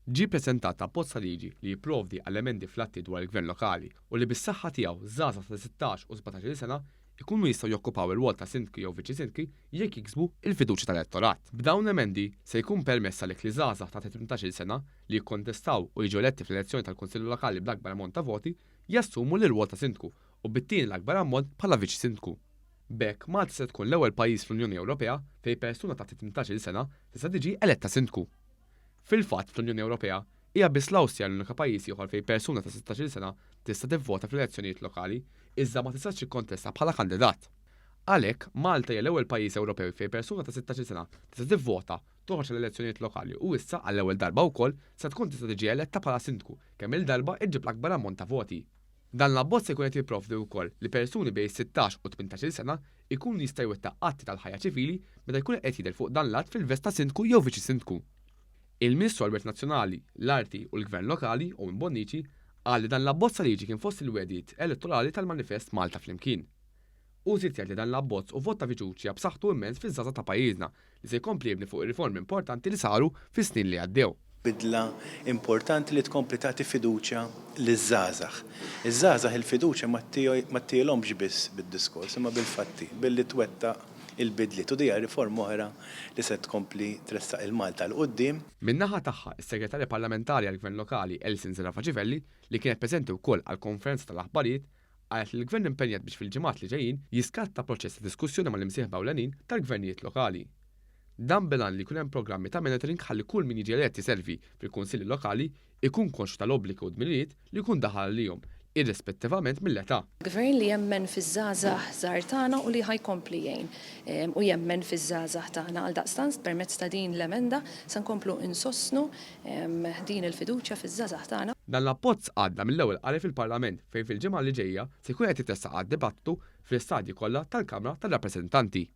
Ġie ppreżentat abbozz ta' liġi li jipprovdi għal emendi fl-atti dwar il-gvern lokali u li bis-saħħa tiegħu żgħażagħ ta' 16 u 17-il sena ikunu jistgħu jokkupaw ir-rwol ta' sindki jew viċi sindki jekk jiksbu il-fiduċja tal-elettorat. B'dawn emendi se jkun permess għalhekk li żgħażagħ ta' 18-il sena li jikkontestaw u jiġu eletti fl-elezzjoni tal-Kunsilli Lokali bl-akbar ammont ta' voti jassumu l-rwol ta' sindku u bit-tieni l-akbar ammont bħala viċi sindku. B'hekk Malta se tkun l-ewwel pajjiż fl-Unjoni Ewropea fejn persuna ta' 18-il sena tista' tiġi eletta sindku. Fil-fatt fl-Unjoni Ewropea hija biss l-Awstrija l-unika pajjiż ieħor fejn persuna ta' 16-il sena tista' tivvota fl-elezzjonijiet lokali iżda ma tistax tikkontesta bħala kandidat. Għalhekk Malta hija l-ewwel pajjiż Ewropew fejn persuna ta' 16-il sena tista' tivvota toħroġ l-elezzjonijiet lokali u issa għall-ewwel darba wkoll se tkun tista' tiġi eletta bħala sindku kemm il-darba iġġib l-akbar ammont ta' voti. Dan l-abbozz se jkun qed jipprovdi wkoll li persuni bejn 16 u 18-il sena jkunu jistgħu jwettaq atti tal-ħajja ċivili meta jkun qed jidher fuq dan l-att fil-vest ta' sindku jew viċi sindku. Il-Ministru għall-Wirt Nazzjonali, l-Arti u l-Gvern Lokali Owen Bonnici qal li dan l-abbozz ta' liġi kien fost il-wedijiet elettorali tal-Manifest Malta Flimkien. U żied jgħid li dan l-abbozz u vot ta' fiduċja b'saħħtu immens fiż-żgħażagħ ta' pajjiżna li se jkompli jibni fuq ir-riformi importanti li saru fis-snin li għaddew. Bidla importanti li tkompli tagħti fiduċja liż-żgħażagħ. Iż-żgħażagħ il-fiduċja ma ttielhomx biss bid-diskors imma bil-fatti, billi twettaq il-bidliet u dejja riforma oħra li se tkompli tressaq il-Malta l qudiem. Min-naħa tagħha is-Segretarja Parlamentari għall-Gvern Lokali Elsin Zerafaġivelli li kienet preżenti wkoll għall-konferenza tal-aħbarijiet qalet li l-Gvern impenjat biex fil-ġimgħat li ġejjin jiskatta proċess ta' diskussjoni mal-imsieħba ewlenin tal-gvernijiet lokali. Dan bilan li jkun hemm programmi ta' monitoring ħalli kull min jiġi eletti servi fil-kunsilli lokali ikun konxu tal-obbligu u dmirijiet li jkun daħal għalihom irrispettivament mill-età. Gvern li jemmen fiż-żgħażagħ żgħar tagħna u li ħajkompli jgħin u jemmen fiż-żgħażagħ tagħna għal daqstant permezz ta' din l-emenda se nkomplu insostnu din il-fiduċja fiż-żgħażagħ tagħna. Dan l-abbozz għadda mill-ewwel qari fil-Parlament fejn fil-ġimgħa li ġejja se jkun qed jitessaq għad-dibattu fl-istadji kollha tal-Kamra tar-Rappreżentanti.